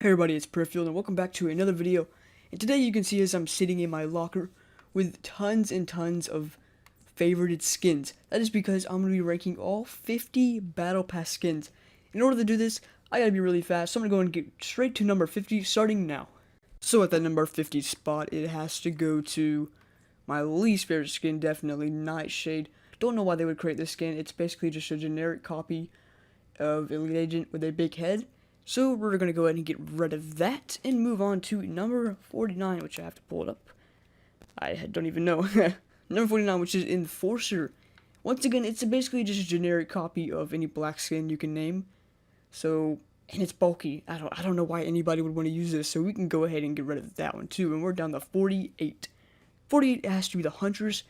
Hey everybody, it's Perfield and welcome back to another video. And today you can see as I'm sitting in my locker with tons and tons of favorited skins. That is because I'm going to be ranking all 50 Battle Pass skins. In order to do this, I gotta be really fast, so I'm going to go and get straight to number 50 starting now. So at that number 50 spot, it has to go to my least favorite skin, definitely Nightshade. Don't know why they would create this skin. It's basically just a generic copy of Elite Agent with a big head. So we're going to go ahead and get rid of that and move on to number 49, which I have to pull it up. I don't even know. Number 49, which is Enforcer. Once again, it's basically just a generic copy of any black skin you can name. So, and it's bulky. I don't know why anybody would want to use this, so we can go ahead and get rid of that one too. And we're down to 48. 48 has to be the Hunters.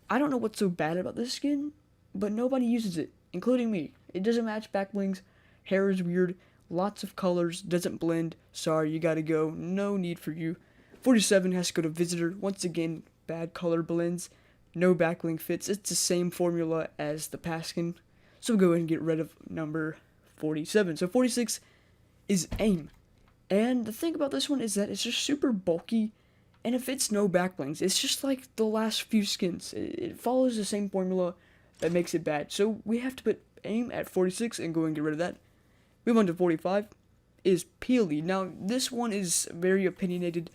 I don't know what's so bad about this skin, but nobody uses it, including me. It doesn't match back blings, hair is weird, lots of colors, doesn't blend, sorry, you gotta go, no need for you. 47 has to go to Visitor, once again, bad color blends, no backbling fits, it's the same formula as the past skin, so we'll go ahead and get rid of number 47. So 46 is Aim, and the thing about this one is that it's just super bulky, and it fits no backblings. It's just like the last few skins, it follows the same formula that makes it bad, so we have to put Aim at 46 and go and get rid of that. Move on to 45 is Peely. Now, this one is very opinionated.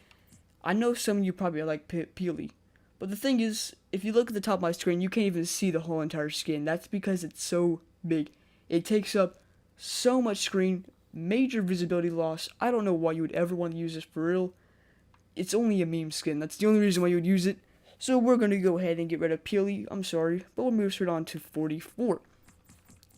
I know some of you probably like Peely. But the thing is, if you look at the top of my screen, you can't even see the whole entire skin. That's because it's so big. It takes up so much screen, major visibility loss. I don't know why you would ever want to use this for real. It's only a meme skin. That's the only reason why you would use it. So we're going to go ahead and get rid of Peely. I'm sorry. But we'll move straight on to 44.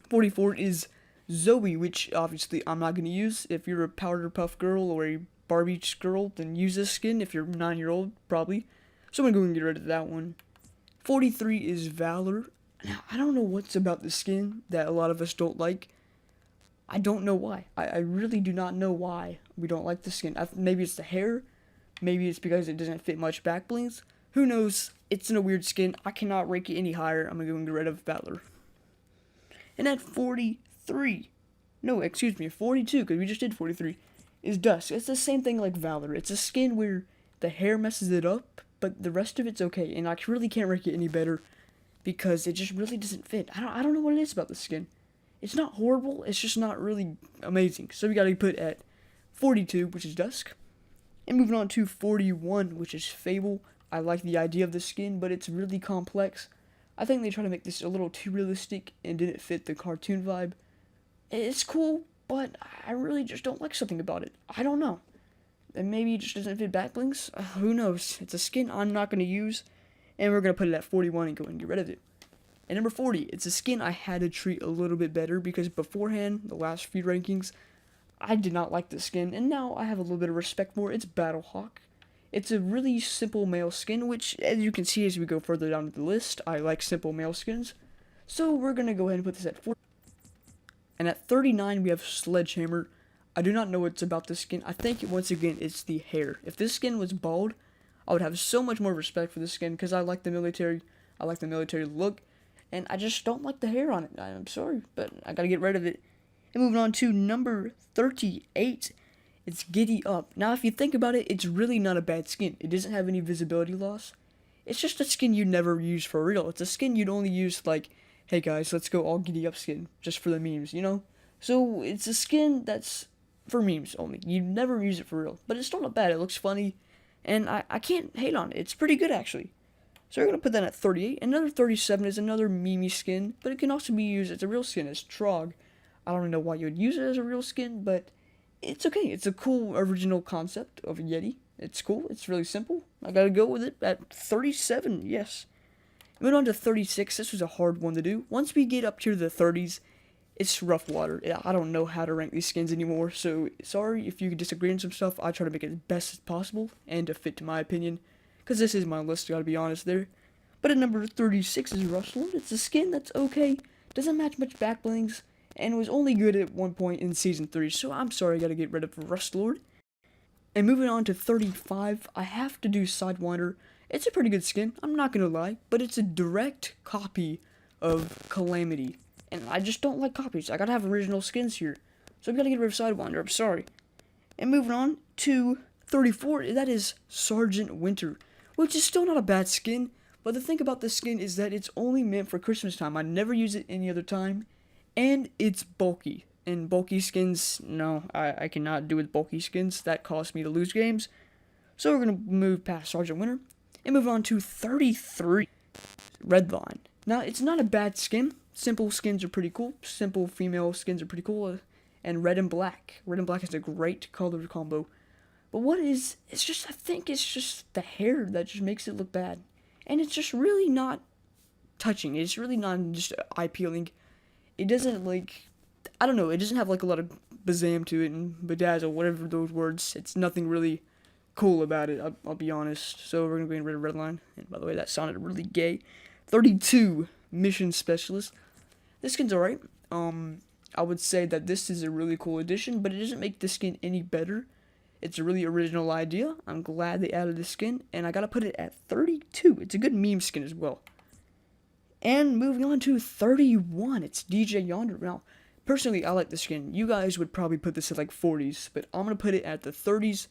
44 is Zoe, which obviously I'm not going to use. If you're a Powder Puff girl or a Barbie girl, then use this skin. If you're 9-year-old, probably. So I'm going to go and get rid of that one. 43 is Valor. Now, I don't know what's about the skin that a lot of us don't like. I don't know why. I really do not know why we don't like the skin. Maybe it's the hair. Maybe it's because it doesn't fit much back blings. Who knows? It's in a weird skin. I cannot rank it any higher. I'm going to go and get rid of Valor. And at 43, no, excuse me, 42, because we just did 43, is Dusk. It's the same thing like Valor. It's a skin where the hair messes it up, but the rest of it's okay, and I really can't rank it any better, because it just really doesn't fit. I don't know what it is about the skin. It's not horrible, it's just not really amazing. So we gotta put at 42, which is Dusk. And moving on to 41, which is Fable. I like the idea of the skin, but it's really complex. I think they try to make this a little too realistic and didn't fit the cartoon vibe. It's cool, but I really just don't like something about it. I don't know. And maybe it just doesn't fit backblings. Who knows? It's a skin I'm not going to use, and we're going to put it at 41 and go and get rid of it. And number 40, it's a skin I had to treat a little bit better because beforehand, the last few rankings, I did not like the skin, and now I have a little bit of respect for it. It's Battlehawk. It's a really simple male skin, which, as you can see as we go further down the list, I like simple male skins. So we're going to go ahead and put this at 40. And at 39, we have Sledgehammer. I do not know what's about this skin. I think, once again, it's the hair. If this skin was bald, I would have so much more respect for this skin because I like the military. I like the military look. And I just don't like the hair on it. I'm sorry, but I got to get rid of it. And moving on to number 38. It's Giddy Up. Now, if you think about it, it's really not a bad skin. It doesn't have any visibility loss. It's just a skin you never use for real. It's a skin you'd only use like, hey guys, let's go all Giddy Up skin, just for the memes, you know? So, it's a skin that's for memes only. You never use it for real. But it's still not bad. It looks funny, and I can't hate on it. It's pretty good, actually. So, we're going to put that at 38. Another 37 is another meme skin, but it can also be used as a real skin, as Trog. I don't know why you would use it as a real skin, but it's okay. It's a cool original concept of a Yeti. It's cool. It's really simple. I gotta go with it at 37, yes. Moving on to 36. This was a hard one to do. Once we get up to the 30s, it's rough water. I don't know how to rank these skins anymore, so sorry if you disagree on some stuff. I try to make it as best as possible and to fit to my opinion, because this is my list, gotta be honest there. But at number 36 is Rustlord. It's a skin that's okay. Doesn't match much back blings, and was only good at one point in Season 3, so I'm sorry I gotta get rid of Rustlord. And moving on to 35, I have to do Sidewinder. It's a pretty good skin, I'm not gonna lie, but it's a direct copy of Calamity, and I just don't like copies. I gotta have original skins here, so we gotta get rid of Sidewinder, I'm sorry. And moving on to 34, that is Sergeant Winter, which is still not a bad skin. But the thing about this skin is that it's only meant for Christmas time. I never use it any other time. And it's bulky. And bulky skins, no, I cannot do with bulky skins. That caused me to lose games. So we're going to move past Sergeant Winter and move on to 33, Redline. Now, it's not a bad skin. Simple skins are pretty cool. Simple female skins are pretty cool. And red and black. Red and black is a great color combo. But I think it's just the hair that just makes it look bad. And it's just really not touching. It's really not just eye peeling. It doesn't I don't know, it doesn't have a lot of bazam to it and bedazzle, whatever those words. It's nothing really cool about it, I'll be honest. So we're going to go in red line. And by the way, that sounded really gay. 32, Mission Specialist. This skin's alright. I would say that this is a really cool addition, but it doesn't make the skin any better. It's a really original idea. I'm glad they added this skin, and I gotta put it at 32. It's a good meme skin as well. And moving on to 31, it's DJ Yonder. Now, personally, I like this skin. You guys would probably put this at 40s, but I'm gonna put it at the 30s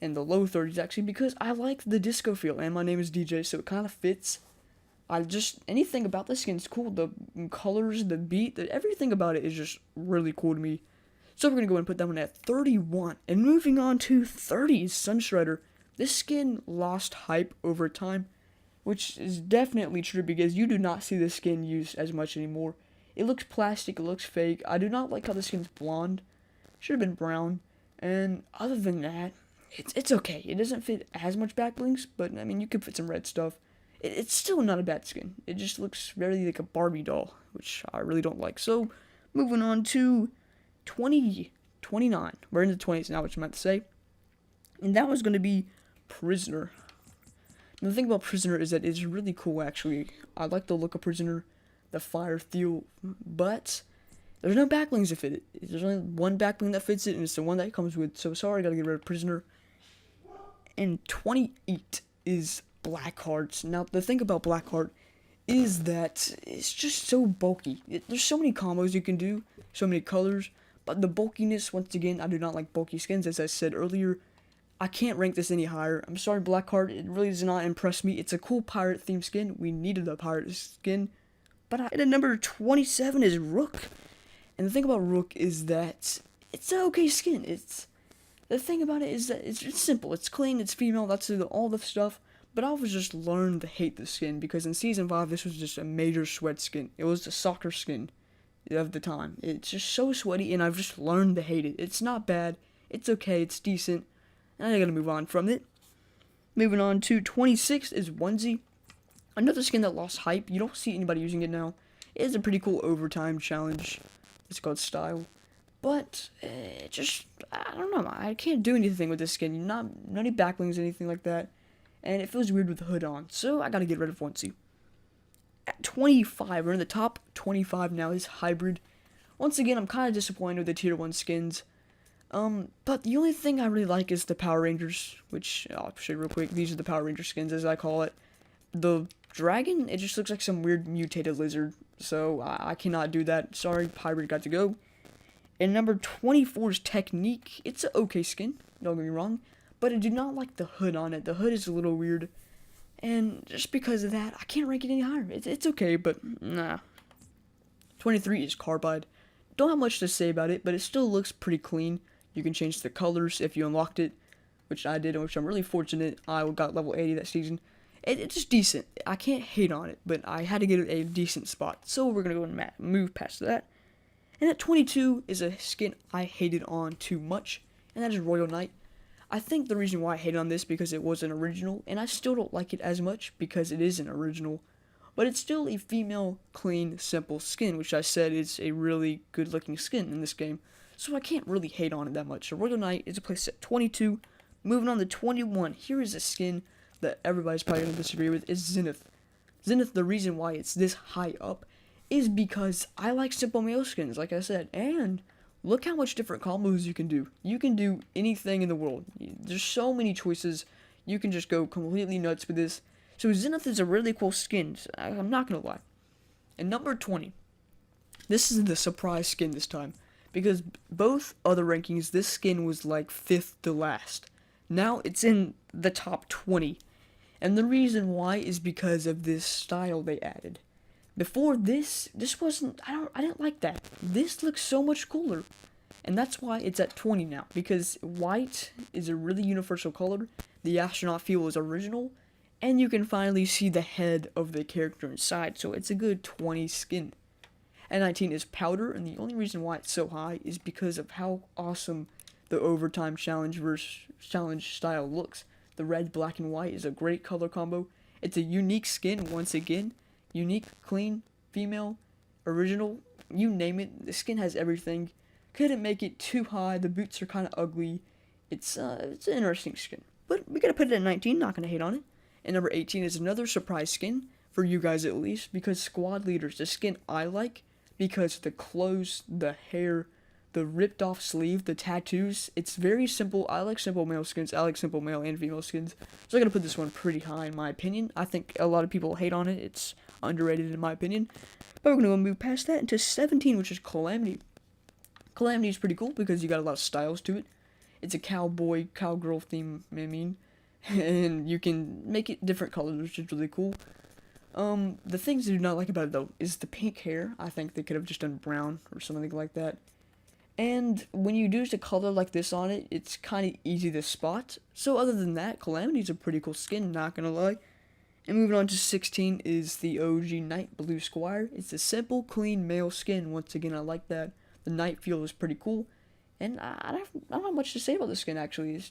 and the low 30s actually, because I like the disco feel, and my name is DJ, so it kind of fits. Anything about this skin is cool. The colors, the beat, everything about it is just really cool to me. So we're going to go and put that one at 31. And moving on to 30 is Sunstrider. This skin lost hype over time, which is definitely true because you do not see this skin used as much anymore. It looks plastic, it looks fake. I do not like how the skin's blonde. Should have been brown. And other than that, it's okay. It doesn't fit as much back blings, but I mean, you could fit some red stuff. It's still not a bad skin. It just looks very like a Barbie doll, which I really don't like. So, moving on to 29. We're in the 20s now, which I meant to say. And that was going to be Prisoner. And the thing about Prisoner is that it's really cool, actually. I like the look of Prisoner, the fire feel, but there's no backblings that fit it. There's only one backbling that fits it, and it's the one that it comes with. So, sorry, I gotta get rid of Prisoner. And 28 is Blackhearts. Now, the thing about Blackheart is that it's just so bulky. There's so many combos you can do, so many colors, but the bulkiness, once again, I do not like bulky skins, as I said earlier. I can't rank this any higher. I'm sorry, Blackheart, it really does not impress me. It's a cool pirate theme skin. We needed a pirate skin. But at number 27 is Rook. And the thing about Rook is that it's an okay skin. The thing about it is that it's simple. It's clean, it's female, that's all the stuff. But I've just learned to hate the skin because in Season 5, this was just a major sweat skin. It was the soccer skin of the time. It's just so sweaty, and I've just learned to hate it. It's not bad. It's okay. It's decent. And I gotta move on from it. Moving on to 26 is Onesie. Another skin that lost hype. You don't see anybody using it now. It is a pretty cool overtime challenge. It's called Style. But, I don't know. I can't do anything with this skin. Not any backlinks, anything like that. And it feels weird with the hood on. So I gotta get rid of Onesie. At 25, we're in the top 25 now, is Hybrid. Once again, I'm kind of disappointed with the tier 1 skins. But the only thing I really like is the Power Rangers, which I'll show you real quick. These are the Power Ranger skins, as I call it. The dragon, it just looks like some weird mutated lizard. So I cannot do that. Sorry, Hybrid got to go. And number 24 is Technique. It's an okay skin, don't get me wrong. But I do not like the hood on it. The hood is a little weird. And just because of that, I can't rank it any higher. It's okay, but nah. 23 is Carbide. Don't have much to say about it, but it still looks pretty clean. You can change the colors if you unlocked it, which I did, and which I'm really fortunate. I got level 80 that season. It's just decent. I can't hate on it, but I had to get it a decent spot. So we're going to go and move past that. And at 22 is a skin I hated on too much, and that is Royal Knight. I think the reason why I hated on this because it was an original, and I still don't like it as much because it is an original. But it's still a female, clean, simple skin, which I said is a really good looking skin in this game. So I can't really hate on it that much. So Royal Knight is a place at 22. Moving on to 21, here is a skin that everybody's probably going to disagree with, is Zenith. Zenith, the reason why it's this high up is because I like simple male skins, like I said, and look how much different combos you can do. You can do anything in the world. There's so many choices. You can just go completely nuts with this. So Zenith is a really cool skin. I'm not going to lie. And number 20. This is the surprise skin this time. because both other rankings, this skin was like 5th to last. Now it's in the top 20. And the reason why is because of this style they added. Before this wasn't, I didn't like that. This looks so much cooler. And that's why it's at 20 now, because white is a really universal color, the astronaut feel is original, and you can finally see the head of the character inside, so it's a good 20 skin. And 19 is powder, and the only reason why it's so high is because of how awesome the overtime challenge versus challenge style looks. The red, black, and white is a great color combo. It's a unique skin, once again. Unique, clean, female, original, you name it. The skin has everything. Couldn't make it too high. The boots are kind of ugly. It's an interesting skin. But we gotta put it at 19, not gonna hate on it. And number 18 is another surprise skin, for you guys at least, because squad leaders, the skin I like, because the clothes, the hair, the ripped off sleeve, the tattoos, it's very simple. I like simple male skins. I like simple male and female skins. So I'm gonna put this one pretty high in my opinion. I think a lot of people hate on it. It's underrated in my opinion. But we're gonna move past that into 17, which is Calamity. Calamity is pretty cool because you got a lot of styles to it. It's a cowboy, cowgirl theme, I mean. And you can make it different colors, which is really cool. The things I do not like about it, though, is the pink hair. I think they could have just done brown or something like that. And when you use a color like this on it, it's kind of easy to spot. So other than that, Calamity's a pretty cool skin, not gonna lie. And moving on to 16 is the OG Night Blue Squire. It's a simple, clean male skin. Once again, I like that. The night feel is pretty cool. And I don't have much to say about the skin, actually.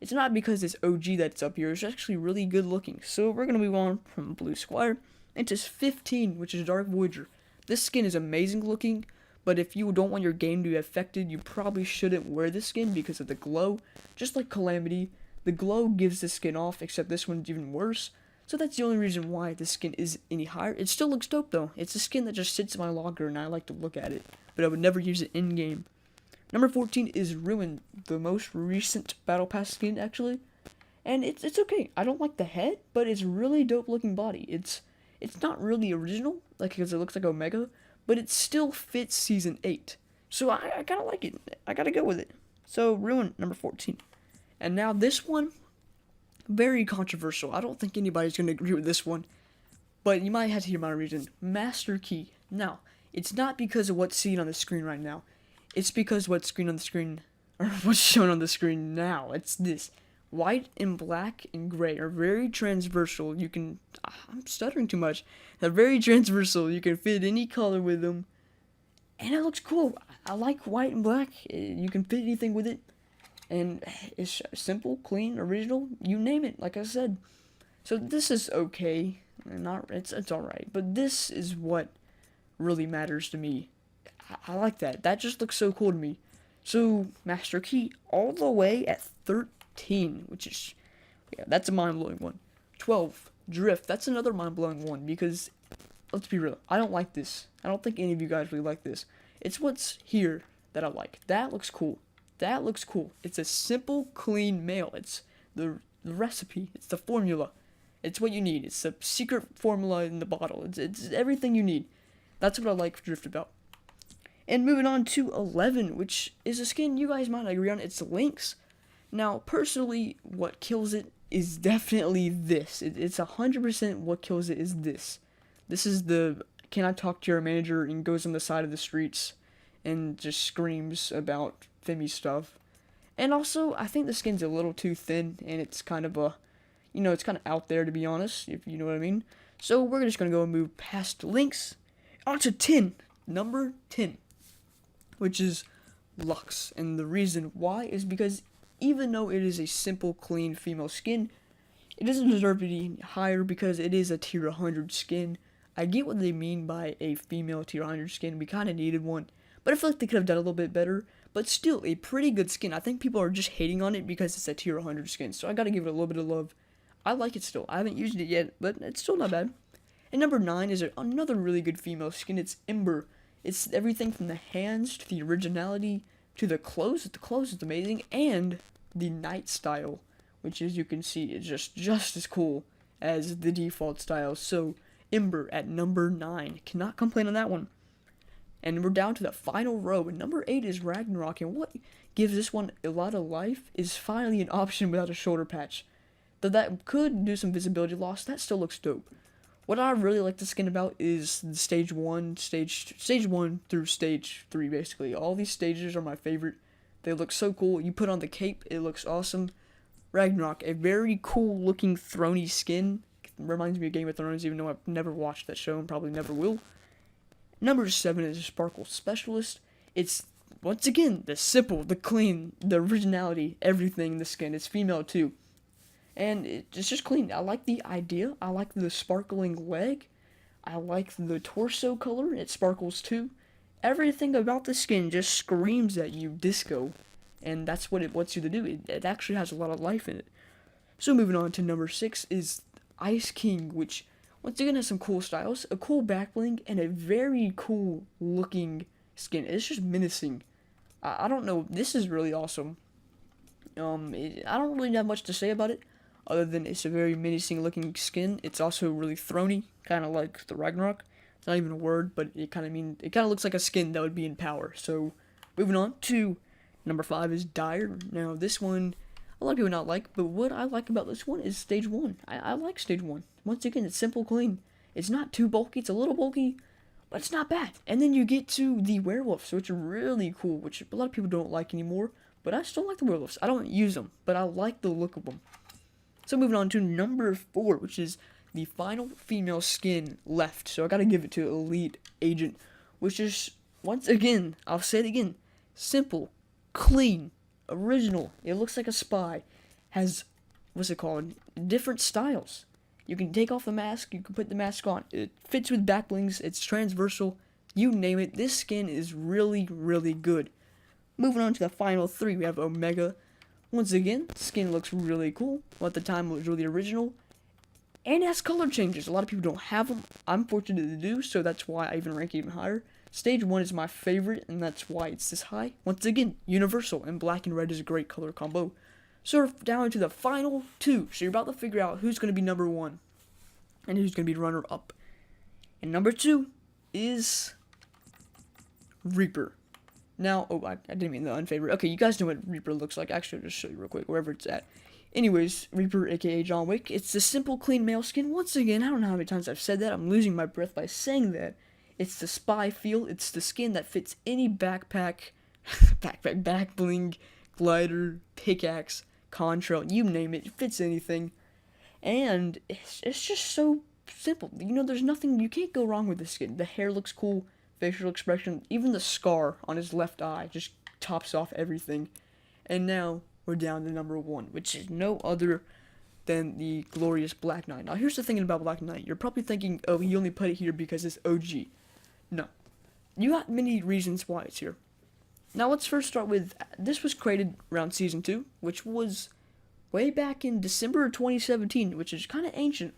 It's not because it's OG that's up here. It's actually really good looking. So we're going to move on from Blue Squire into 15, which is Dark Voyager. This skin is amazing looking, but if you don't want your game to be affected, you probably shouldn't wear this skin because of the glow. Just like Calamity, the glow gives the skin off, except this one's even worse. So that's the only reason why this skin is any higher. It still looks dope though. It's a skin that just sits in my locker and I like to look at it, but I would never use it in-game. Number 14 is Ruin, the most recent Battle Pass skin actually. And it's okay. I don't like the head, but it's really dope looking body. It's not really original, like because it looks like Omega, but it still fits Season 8. So I kinda like it. I gotta go with it. So Ruin, number 14. And now this one, very controversial. I don't think anybody's going to agree with this one, but you might have to hear my reason. Master Key. Now, it's not because of what's seen on the screen right now. It's because what's shown on the screen now. It's this. White and black and gray are very transversal. You can, I'm stuttering too much. They're very transversal. You can fit any color with them. And it looks cool. I like white and black. You can fit anything with it. And it's simple, clean, original, you name it, like I said. So this is okay. It's alright. But this is what really matters to me. I like that. That just looks so cool to me. So, Master Key, all the way at 13, which is, yeah, that's a mind-blowing one. 12, Drift, that's another mind-blowing one, because, let's be real, I don't like this. I don't think any of you guys really like this. It's what's here that I like. That looks cool. That looks cool. It's a simple, clean mail. It's the recipe. It's the formula. It's what you need. It's the secret formula in the bottle. It's everything you need. That's what I like Drift about. And moving on to 11, which is a skin you guys might agree on. It's Lynx. Now, personally, what kills it is definitely this. It's 100% what kills it is this. This is the, can I talk to your manager, and goes on the side of the streets and just screams about Femi stuff. And also, I think the skin's a little too thin, and it's kind of it's kind of out there, to be honest, if you know what I mean. So we're just going to go and move past Lynx onto 10, number 10, which is Lux. And the reason why is because even though it is a simple, clean female skin, it doesn't deserve to be higher because it is a tier 100 skin. I get what they mean by a female tier 100 skin. We kind of needed one, but I feel like they could have done a little bit better. But still, a pretty good skin. I think people are just hating on it because it's a tier 100 skin, so I gotta give it a little bit of love. I like it still. I haven't used it yet, but it's still not bad. And number 9 is another really good female skin. It's Ember. It's everything from the hands to the originality to the clothes. The clothes is amazing, and the night style, which as you can see is just as cool as the default style. So Ember at number 9. Cannot complain on that one. And we're down to the final row, and number 8 is Ragnarok, and what gives this one a lot of life is finally an option without a shoulder patch. Though that could do some visibility loss, that still looks dope. What I really like the skin about is the stage 1 through stage 3, basically. All these stages are my favorite. They look so cool. You put on the cape, it looks awesome. Ragnarok, a very cool looking throny skin. Reminds me of Game of Thrones, even though I've never watched that show and probably never will. Number 7 is Sparkle Specialist. It's, once again, the simple, the clean, the originality, everything in the skin. It's female too. And it's just clean. I like the idea. I like the sparkling leg. I like the torso color. It sparkles too. Everything about the skin just screams at you disco. And that's what it wants you to do. It actually has a lot of life in it. So moving on to number 6 is Ice King, which once again has some cool styles, a cool back bling, and a very cool looking skin. It's just menacing. I don't know, this is really awesome. I don't really have much to say about it, other than it's a very menacing looking skin. It's also really throny, kind of like the Ragnarok. It's not even a word, but it kind of looks like a skin that would be in power. So moving on to number 5 is Dire. Now this one, a lot of people not like, but what I like about this one is stage 1. I like stage 1. Once again, it's simple, clean. It's not too bulky. It's a little bulky, but it's not bad. And then you get to the werewolves, which are really cool, which a lot of people don't like anymore. But I still like the werewolves. I don't use them, but I like the look of them. So moving on to number 4, which is the final female skin left. So I gotta give it to Elite Agent, which is, once again, I'll say it again, simple, clean, original. It looks like a spy. Has, what's it called, different styles. You can take off the mask, you can put the mask on. It fits with back blings, it's transversal, you name it. This skin is really, really good. Moving on to the final 3, we have Omega. Once again, skin looks really cool. Well, at the time, it was really original. And it has color changes. A lot of people don't have them. I'm fortunate to do, so that's why I even rank it even higher. Stage 1 is my favorite, and that's why it's this high. Once again, universal, and black and red is a great color combo. So we're down to the final 2. So you're about to figure out who's going to be number 1 and who's going to be runner-up. And number 2 is Reaper. Now, oh, I didn't mean the unfavorite. Okay, you guys know what Reaper looks like. Actually, I'll just show you real quick, wherever it's at. Anyways, Reaper, aka John Wick. It's the simple, clean male skin. Once again, I don't know how many times I've said that. I'm losing my breath by saying that. It's the spy feel. It's the skin that fits any backpack, back bling, glider, pickaxe, contrail, you name it. It fits anything. And it's just so simple. You know, there's nothing, you can't go wrong with this skin. The hair looks cool, facial expression, even the scar on his left eye just tops off everything. And now we're down to number 1, which is no other than the glorious Black Knight. Now here's the thing about Black Knight. You're probably thinking, oh, he only put it here because it's OG. No. You got many reasons why it's here. Now let's first start with, this was created around Season 2, which was way back in December 2017, which is kind of ancient.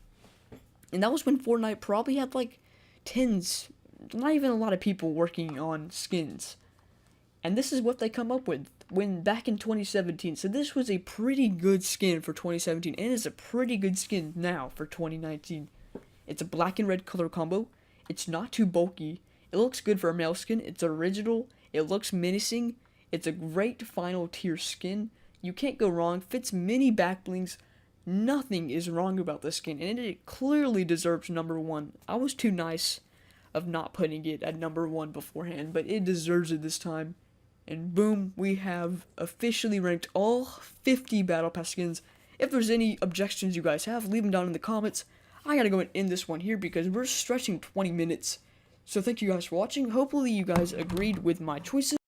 And that was when Fortnite probably had like tens, not even a lot of people working on skins. And this is what they come up with when back in 2017. So this was a pretty good skin for 2017, and it's a pretty good skin now for 2019. It's a black and red color combo. It's not too bulky. It looks good for a male skin. It's original. It looks menacing. It's a great final tier skin. You can't go wrong. Fits many back blings. Nothing is wrong about this skin, and it clearly deserves number 1. I was too nice of not putting it at number 1 beforehand, but it deserves it this time. And boom, we have officially ranked all 50 Battle Pass skins. If there's any objections you guys have, leave them down in the comments. I gotta go and end this one here because we're stretching 20 minutes. So thank you guys for watching. Hopefully you guys agreed with my choices.